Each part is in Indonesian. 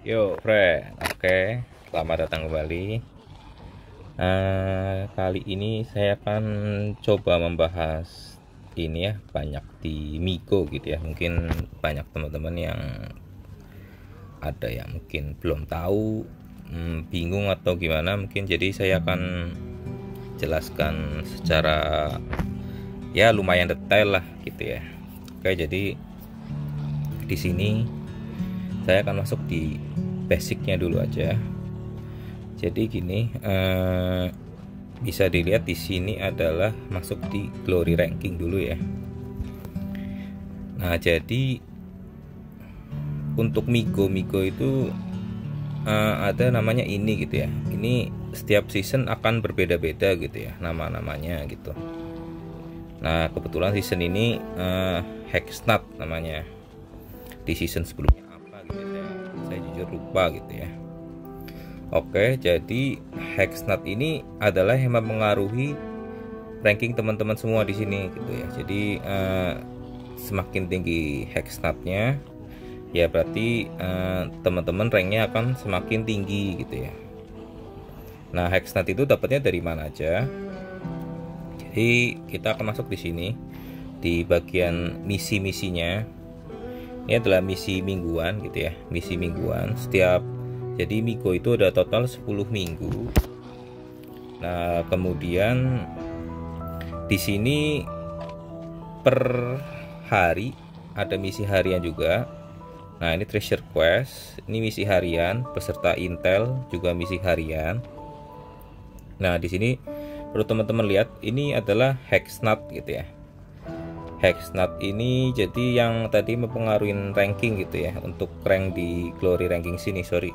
Yo, friend. Oke, selamat datang kembali. Kali ini saya akan coba membahas ini ya, banyak di Migo gitu ya. Mungkin banyak teman-teman yang ada yang mungkin belum tahu, bingung atau gimana mungkin. Jadi saya akan jelaskan secara ya lumayan detail lah gitu ya. Oke, jadi di sini saya akan masuk di basicnya dulu aja. Jadi gini, bisa dilihat di sini adalah masuk di glory ranking dulu ya. Nah, jadi untuk Migo itu ada namanya ini gitu ya. Ini setiap season akan berbeda-beda gitu ya nama-namanya gitu. Nah, kebetulan season ini Hexnut namanya. Di season sebelumnya apa gitu ya, saya jujur lupa gitu ya. Oke, jadi Hexnut ini adalah yang mempengaruhi ranking teman-teman semua di sini gitu ya. Jadi semakin tinggi Hexnutnya, ya berarti teman-teman ranknya akan semakin tinggi gitu ya. Nah, Hexnut itu dapatnya dari mana aja? Jadi kita akan masuk di sini di bagian misi-misinya. Ini adalah misi mingguan gitu ya, misi mingguan setiap. Jadi Migo itu ada total 10 minggu. Nah, kemudian di sini per hari ada misi harian juga. Nah, ini treasure quest, ini misi harian beserta intel juga misi harian. Nah, di sini perlu teman-teman lihat ini adalah Hexnut gitu ya. Hexnut ini jadi yang tadi mempengaruhi ranking gitu ya, untuk rank di glory ranking sini, sorry.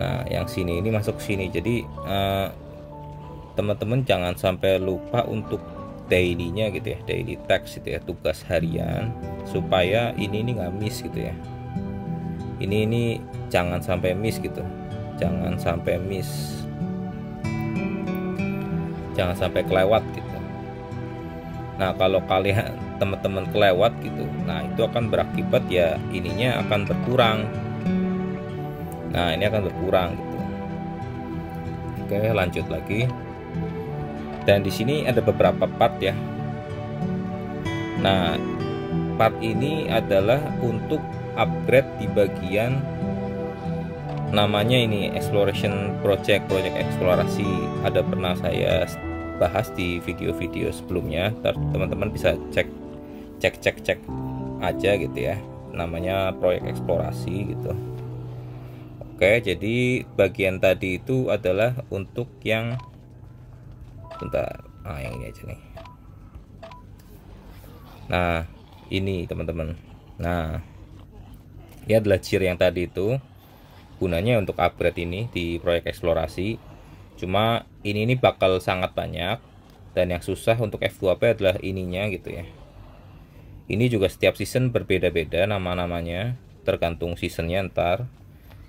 Nah, yang sini ini masuk sini. Jadi teman-teman jangan sampai lupa untuk dailynya gitu ya, daily task gitu ya, tugas harian, supaya ini nggak miss gitu ya. Ini jangan sampai miss gitu, jangan sampai miss, jangan sampai kelewat gitu. Nah, kalau kalian teman-teman kelewat gitu, nah itu akan berakibat ya ininya akan berkurang. Nah, ini akan berkurang gitu. Oke, lanjut lagi. Dan di sini ada beberapa part ya. Nah, part ini adalah untuk upgrade di bagian namanya ini exploration project eksplorasi. Ada pernah saya bahas di video-video sebelumnya. Teman-teman bisa cek aja gitu ya. Namanya proyek eksplorasi gitu. Oke, jadi bagian tadi itu adalah untuk yang bentar, yang ini aja nih. Nah, ini teman-teman. Nah, ini adalah cheer yang tadi itu, gunanya untuk upgrade ini di proyek eksplorasi. Cuma ini bakal sangat banyak, dan yang susah untuk F2P adalah ininya gitu ya. Ini juga setiap season berbeda-beda nama-namanya, tergantung seasonnya ntar.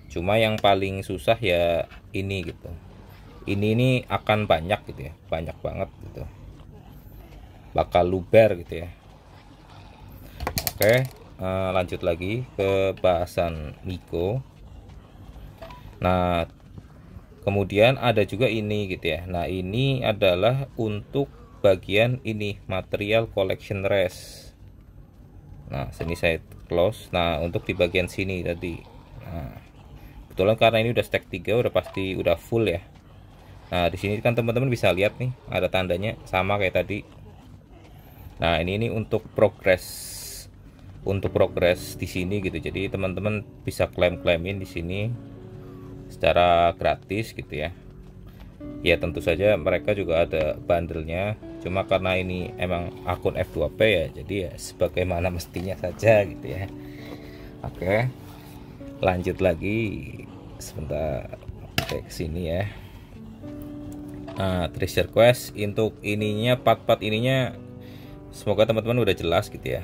Cuma yang paling susah ya ini gitu. Ini akan banyak gitu ya, banyak banget gitu. Bakal luber gitu ya. Oke, lanjut lagi ke bahasan Migo. Nah, kemudian ada juga ini gitu ya. Nah, ini adalah untuk bagian ini material collection rest. Nah, sini saya close. Nah, untuk di bagian sini tadi. Nah, kebetulan karena ini udah stack 3 udah pasti udah full ya. Nah, di sini kan teman-teman bisa lihat nih ada tandanya sama kayak tadi. Nah, ini untuk progress di sini gitu. Jadi teman-teman bisa claimin di sini secara gratis gitu ya. Ya tentu saja mereka juga ada bundle-nya. Cuma karena ini emang akun F2P ya, jadi ya sebagaimana mestinya saja gitu ya. Oke. Lanjut lagi sebentar, ke sini ya. Nah, treasure quest untuk ininya, part-part ininya semoga teman-teman udah jelas gitu ya.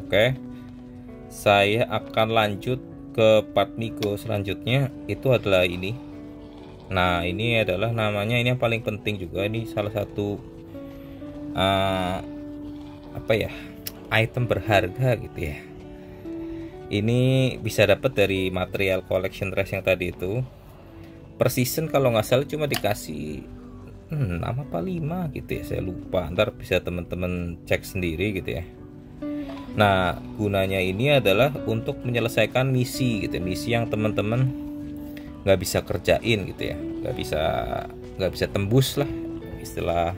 Oke, saya akan lanjut ke part Migo selanjutnya, itu adalah ini. Nah, ini adalah namanya, ini yang paling penting juga, ini salah satu apa ya, item berharga gitu ya. Ini bisa dapat dari material collection trace yang tadi itu. Per season kalau nggak salah cuma dikasih 6 apa 5 gitu ya, saya lupa. Ntar bisa teman-teman cek sendiri gitu ya. Nah, gunanya ini adalah untuk menyelesaikan misi gitu, misi yang teman-teman nggak bisa kerjain gitu ya, nggak bisa tembus lah, istilah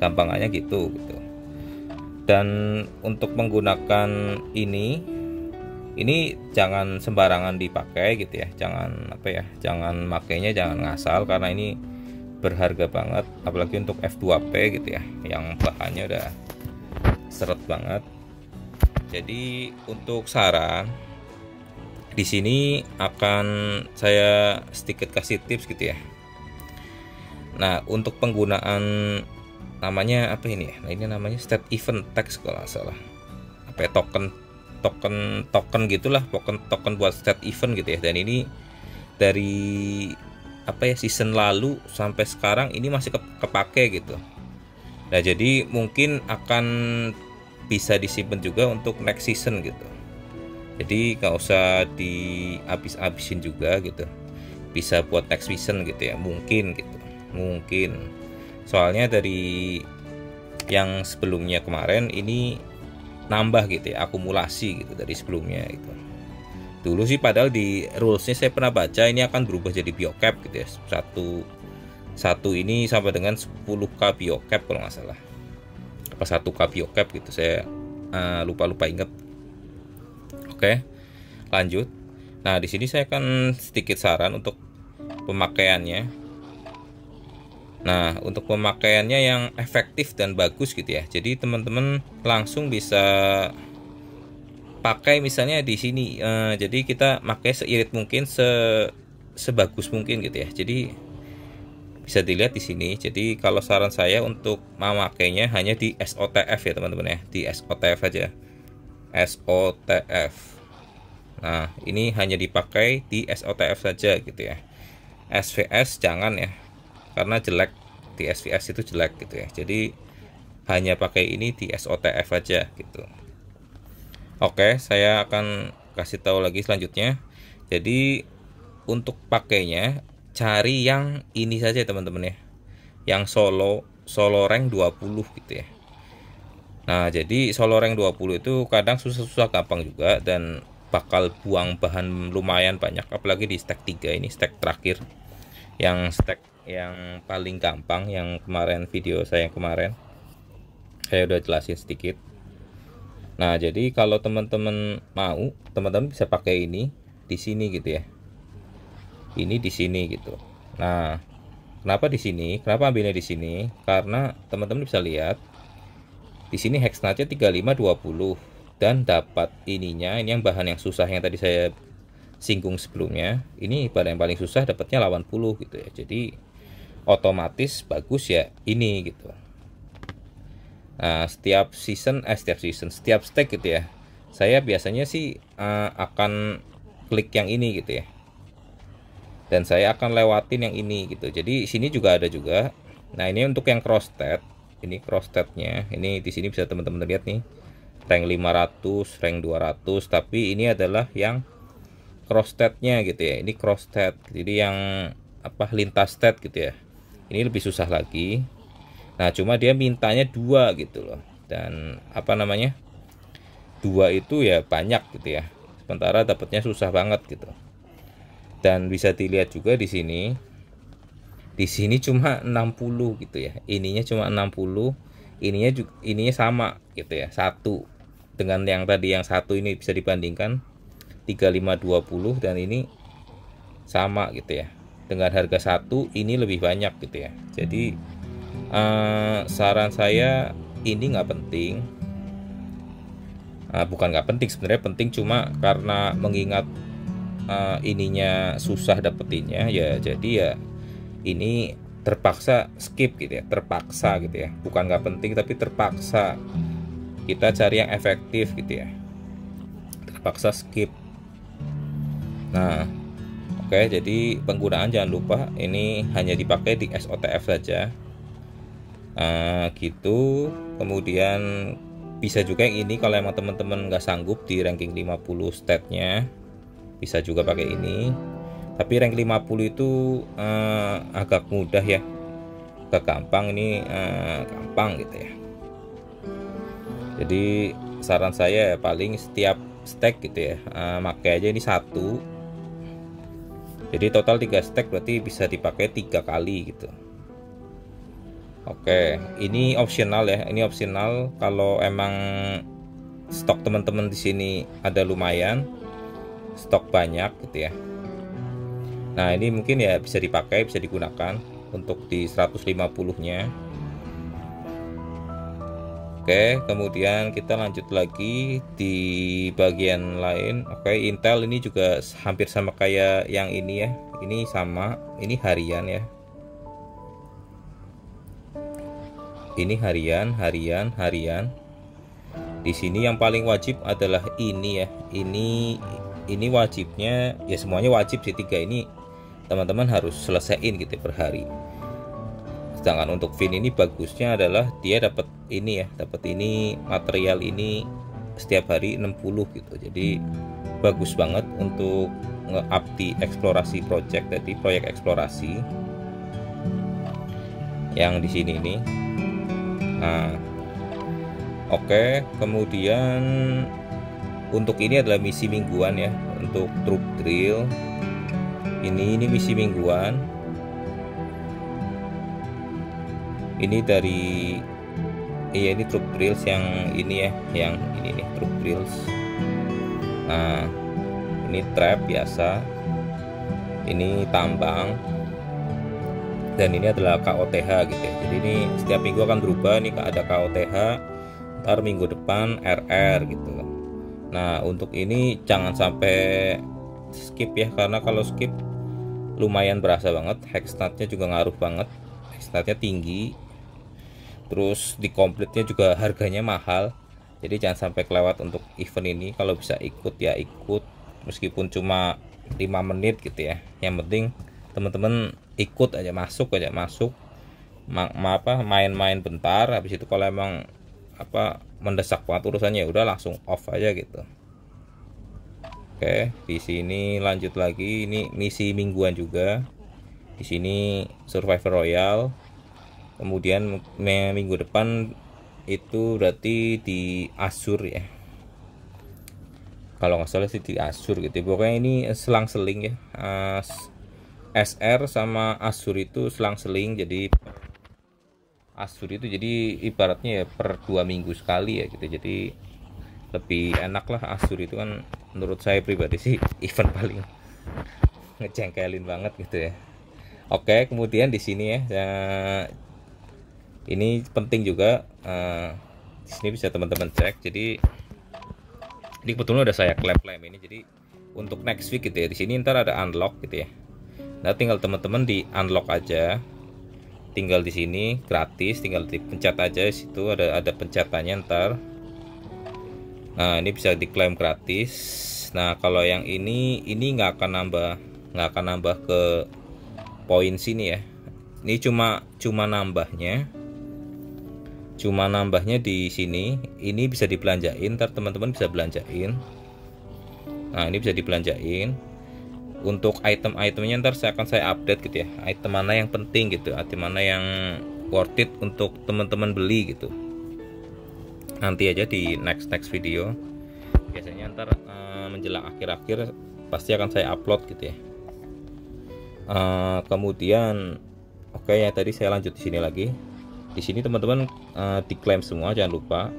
gampangannya gitu. Dan untuk menggunakan ini jangan sembarangan dipakai gitu ya, jangan makainya jangan ngasal, karena ini berharga banget, apalagi untuk F2P gitu ya, yang bahannya udah seret banget. Jadi untuk saran di sini akan saya sedikit kasih tips gitu ya. Nah, untuk penggunaan namanya apa ini ya? Nah, ini namanya state event text kalau nggak salah. Apa ya, token gitulah, token buat state event gitu ya. Dan ini dari season lalu sampai sekarang ini masih kepake gitu. Nah, jadi mungkin akan bisa disimpan juga untuk next season gitu. Jadi nggak usah dihabis-habisin juga gitu. Bisa buat next season gitu ya, mungkin gitu. Mungkin. Soalnya dari yang sebelumnya kemarin ini nambah gitu ya, akumulasi gitu dari sebelumnya itu. Dulu sih padahal di rulesnya saya pernah baca ini akan berubah jadi biocap gitu ya. Satu ini sampai dengan 10k biocap kalau nggak salah. Apa 1k biocap gitu, saya lupa inget. Oke, lanjut. Nah, di sini saya akan sedikit saran untuk pemakaiannya. Nah, untuk pemakaiannya yang efektif dan bagus gitu ya. Jadi teman-teman langsung bisa pakai misalnya di sini. Jadi kita pakai seirit mungkin, sebagus mungkin gitu ya. Jadi bisa dilihat di sini. Jadi kalau saran saya untuk memakainya hanya di SOTF ya teman-teman ya, di SOTF aja. SOTF. Nah, ini hanya dipakai di SOTF saja gitu ya. SVS jangan ya, karena jelek, di SVS itu jelek gitu ya. Jadi hanya pakai ini di SOTF aja gitu. Oke, saya akan kasih tahu lagi selanjutnya. Jadi untuk pakainya cari yang ini saja teman-teman ya, yang solo rank 20 gitu ya. Nah, jadi solo rank 20 itu kadang susah gampang juga, dan bakal buang bahan lumayan banyak, apalagi di stack 3 ini, stack terakhir, yang stack yang paling gampang, yang kemarin video saya kemarin saya udah jelasin sedikit. Nah, jadi kalau teman-teman mau, teman-teman bisa pakai ini di sini gitu ya. Ini di sini gitu. Nah, kenapa di sini? Kenapa ambilnya di sini? Karena teman-teman bisa lihat di sini hexnatnya 3520 dan dapat ininya, ini yang bahan yang susah yang tadi saya singgung sebelumnya. Ini bahan yang paling susah dapatnya 80 gitu ya. Jadi otomatis bagus ya ini gitu. Nah, setiap stack gitu ya, saya biasanya sih akan klik yang ini gitu ya, dan saya akan lewatin yang ini gitu. Jadi sini juga ada juga. Nah, ini untuk yang cross stat, ini cross statnya, ini di sini bisa teman-teman lihat nih, rank 500, rank 200, tapi ini adalah yang cross statnya gitu ya. Ini cross stat, jadi yang lintas stat gitu ya. Ini lebih susah lagi. Nah, cuma dia mintanya 2 gitu loh. Dan 2 itu ya banyak gitu ya. Sementara dapatnya susah banget gitu. Dan bisa dilihat juga di sini. Di sini cuma 60 gitu ya. Ininya cuma 60, ininya sama gitu ya. Satu dengan yang tadi, yang satu ini bisa dibandingkan 3520, dan ini sama gitu ya. Dengan harga satu ini lebih banyak gitu ya. Jadi saran saya ini nggak penting, bukan nggak penting, sebenarnya penting, cuma karena mengingat ininya susah dapetinnya ya, jadi ya ini terpaksa skip gitu ya, terpaksa gitu ya, bukan nggak penting tapi terpaksa kita cari yang efektif gitu ya, terpaksa skip. Nah, oke, jadi penggunaan jangan lupa ini hanya dipakai di SOTF saja. Gitu. Kemudian bisa juga yang ini kalau emang teman-teman nggak sanggup di ranking 50 statnya, bisa juga pakai ini. Tapi rank 50 itu agak mudah ya, agak gampang. Ini gampang gitu ya. Jadi saran saya paling setiap stack gitu ya, pakai aja ini satu. Jadi total 3 stack berarti bisa dipakai 3 kali gitu. Oke, ini opsional ya. Ini opsional kalau emang stok teman-teman di sini ada lumayan, stok banyak gitu ya. Nah, ini mungkin ya bisa dipakai, bisa digunakan untuk di 150-nya. Oke, kemudian kita lanjut lagi di bagian lain. Oke, Intel ini juga hampir sama kayak yang ini ya. Ini sama, ini harian ya. Ini harian. Di sini yang paling wajib adalah ini ya. Ini wajibnya ya, semuanya wajib sih, 3 ini teman-teman harus selesaiin gitu per hari. Sedangkan untuk Vin ini bagusnya adalah dia dapat ini ya, dapat ini material ini setiap hari 60 gitu. Jadi bagus banget untuk nge-up di eksplorasi project, jadi proyek eksplorasi yang di sini ini. Nah, oke, kemudian untuk ini adalah misi mingguan ya, untuk troop drill. Ini misi mingguan. Ini dari ini troop drills yang ini ya, yang ini nih troop drills. Nah, ini trap biasa. Ini tambang. Dan ini adalah KOTH gitu ya. Jadi ini setiap minggu akan berubah. Nih ada KOTH, ntar minggu depan RR gitu. Nah, untuk ini jangan sampai skip ya, karena kalau skip lumayan berasa banget. Hexstatnya juga ngaruh banget. Hexstatnya tinggi. Terus di komplitnya juga harganya mahal. Jadi jangan sampai kelewat untuk event ini. Kalau bisa ikut ya ikut, meskipun cuma 5 menit gitu ya. Yang penting teman-teman ikut aja, masuk main-main bentar. Habis itu kalau emang mendesak banget urusannya, udah langsung off aja gitu. Oke, di sini lanjut lagi. Ini misi mingguan juga. Di sini Survivor Royal. Kemudian minggu depan itu berarti di Asur ya. Kalau nggak salah sih di Asur gitu. Pokoknya ini selang-seling ya. SR sama Asur itu selang-seling. Jadi Asur itu jadi ibaratnya ya per 2 minggu sekali ya gitu. Jadi lebih enak lah. Asur itu kan menurut saya pribadi sih event paling ngejengkelin banget gitu ya. Oke, kemudian di sini ya, ini penting juga. Di sini bisa teman-teman cek. Jadi ini kebetulan udah saya klaim ini. Jadi untuk next week gitu ya, di sini ntar ada unlock gitu ya. Nah, tinggal teman-teman di unlock aja. Tinggal di sini gratis, tinggal dipencet aja. Situ ada pencetannya ntar. Nah, ini bisa diklaim gratis. Nah, kalau yang ini nggak akan nambah ke poin sini ya. Ini cuma nambahnya di sini. Ini bisa dibelanjain, ntar teman-teman bisa belanjain. Nah, ini bisa dibelanjain. Untuk item-itemnya ntar saya update gitu ya. Item mana yang penting gitu, item mana yang worth it untuk teman-teman beli gitu. Nanti aja di next video. Biasanya ntar menjelang akhir-akhir pasti akan saya upload gitu ya. Kemudian oke ya, tadi saya lanjut di sini lagi. Di sini teman-teman diklaim semua, jangan lupa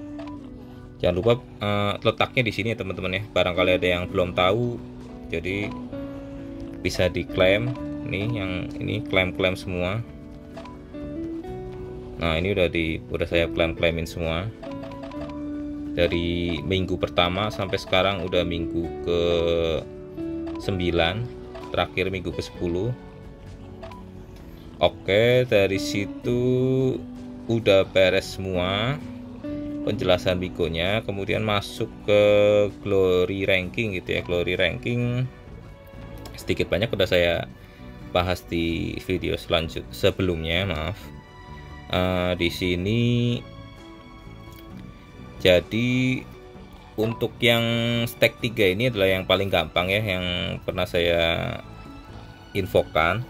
letaknya di sini ya teman-teman ya. Barangkali ada yang belum tahu, jadi bisa diklaim nih. Yang ini klaim semua. Nah, ini udah saya klaimin semua dari minggu pertama sampai sekarang, udah minggu ke 9, terakhir minggu ke 10. Oke, dari situ udah beres semua penjelasan Bigonya. Kemudian masuk ke glory ranking gitu ya. Glory ranking sedikit banyak udah saya bahas di video sebelumnya, maaf. Di sini Jadi untuk yang stack 3 ini adalah yang paling gampang ya, yang pernah saya infokan,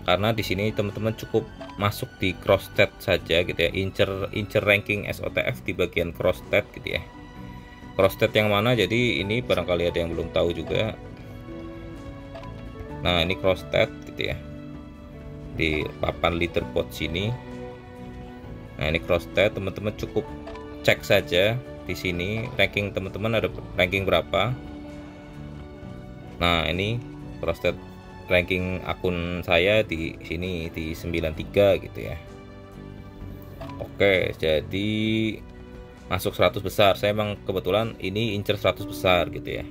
karena di sini teman-teman cukup masuk di cross stat saja gitu ya, incer ranking SOTF di bagian cross stat gitu ya. Cross stat yang mana? Jadi ini barangkali ada yang belum tahu juga. Nah, ini cross stat gitu ya, di papan leaderboard sini. Nah, ini cross stat, teman-teman cukup cek saja di sini ranking teman-teman ada ranking berapa. Nah, ini cross stat ranking akun saya di sini di 93 gitu ya. Oke, jadi masuk 100 besar. Saya emang kebetulan ini incer 100 besar gitu ya.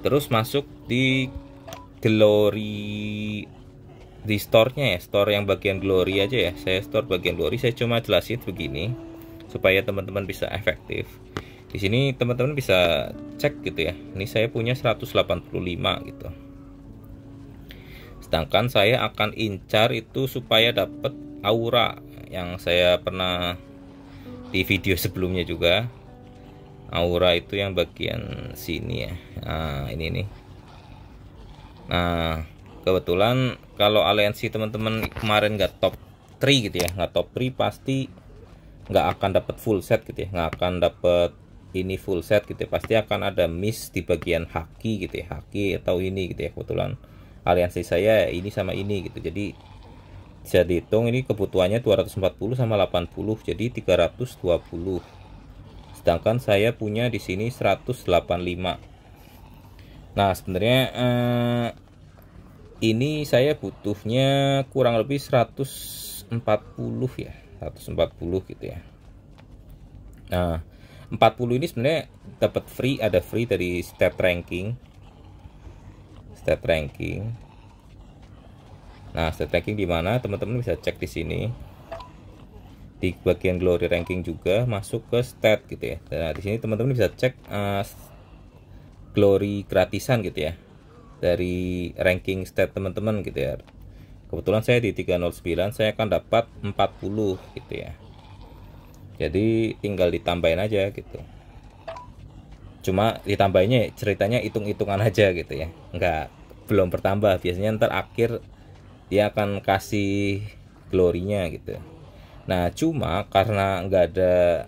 Terus masuk di glory, di store-nya ya, store yang bagian glory aja ya. Saya store bagian glory, saya cuma jelasin begini supaya teman-teman bisa efektif. Di sini teman-teman bisa cek gitu ya. Ini saya punya 185 gitu. Sedangkan saya akan incar itu supaya dapat aura yang saya pernah di video sebelumnya juga. Aura itu yang bagian sini ya. Nah, ini nih. Nah, kebetulan kalau aliansi teman-teman kemarin nggak top 3 gitu ya, nggak top 3 pasti nggak akan dapat full set gitu ya, nggak akan dapat ini full set gitu ya, pasti akan ada miss di bagian haki gitu ya, haki atau ini gitu ya. Kebetulan aliansi saya ini sama ini gitu, jadi bisa dihitung ini kebutuhannya 240 sama 80, jadi 320. Sedangkan saya punya di sini 185. Nah, sebenarnya ini saya butuhnya kurang lebih 140 ya, 140 gitu ya. Nah, 40 ini sebenarnya dapat free, ada free dari stat ranking. Nah, stat ranking di mana? Teman-teman bisa cek di sini. Di bagian glory ranking juga masuk ke stat gitu ya. Nah, di sini teman-teman bisa cek glory gratisan gitu ya, dari ranking stat teman-teman gitu ya. Kebetulan saya di 309, saya akan dapat 40 gitu ya. Jadi tinggal ditambahin aja gitu. Cuma ditambahinnya ceritanya hitung-hitungan aja gitu ya, belum bertambah. Biasanya ntar akhir dia akan kasih glory-nya gitu. Nah, cuma karena nggak ada,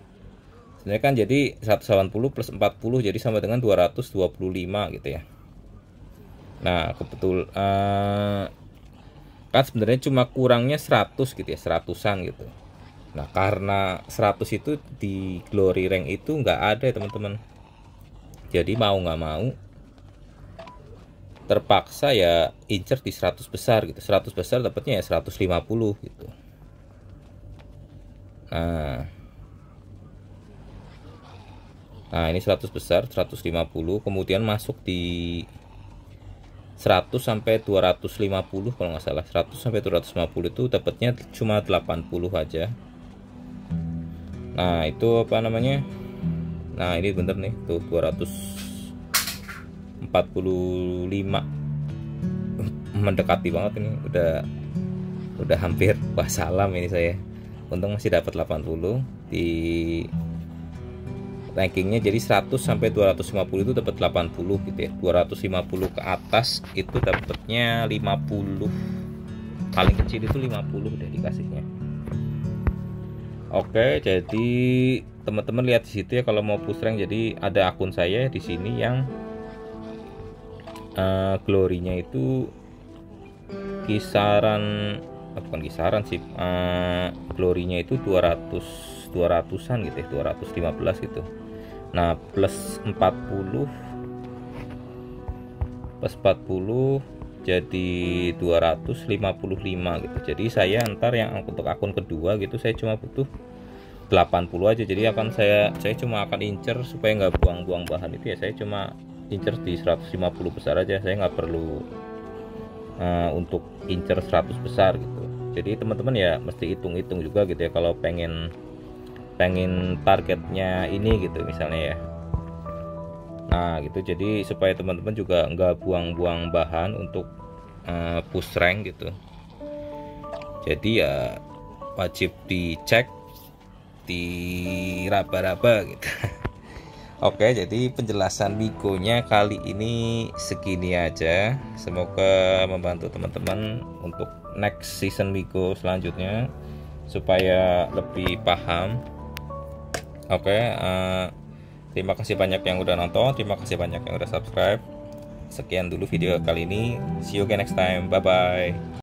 sebenarnya kan jadi 180 plus 40 jadi sama dengan 225 gitu ya. Nah, kebetulan kan sebenarnya cuma kurangnya 100 gitu ya, 100-an gitu. Nah, karena 100 itu di glory rank itu nggak ada ya teman-teman. Jadi mau nggak mau terpaksa ya incer di 100 besar gitu. 100 besar dapatnya ya 150 gitu. Nah, ini 100 besar 150, kemudian masuk di 100 sampai 250 kalau nggak salah. 100 sampai 250 itu dapatnya cuma 80 aja. Nah, itu apa namanya? Nah, ini bener nih tuh 245. Mendekati banget ini, udah hampir wassalam ini saya. Untung masih dapat 80 di rankingnya. Jadi 100 sampai 250 itu dapat 80 gitu ya. 250 ke atas itu dapatnya 50. Paling kecil itu 50 deh dikasihnya. Oke, jadi teman-teman lihat di situ ya kalau mau push rank. Jadi ada akun saya di sini yang glory-nya itu kisaran, bukan kisaran sih, glory-nya itu 200-an gitu ya, 215 gitu. Nah, plus 40 jadi 255 gitu. Jadi saya ntar yang untuk akun kedua gitu saya cuma butuh 80 aja. Jadi saya cuma akan incer supaya nggak buang-buang bahan itu ya, saya cuma incer di 150 besar aja. Saya nggak perlu untuk incer 100 besar gitu. Jadi teman-teman ya mesti hitung-hitung juga gitu ya kalau pengen targetnya ini gitu misalnya ya. Nah gitu, jadi supaya teman-teman juga nggak buang-buang bahan untuk push rank gitu. Jadi ya wajib dicek diraba-raba gitu. Oke, jadi penjelasan Migonya kali ini segini aja. Semoga membantu teman-teman untuk next season Migo selanjutnya supaya lebih paham. Oke, terima kasih banyak yang udah nonton, terima kasih banyak yang udah subscribe. Sekian dulu video kali ini. See you again next time. Bye bye.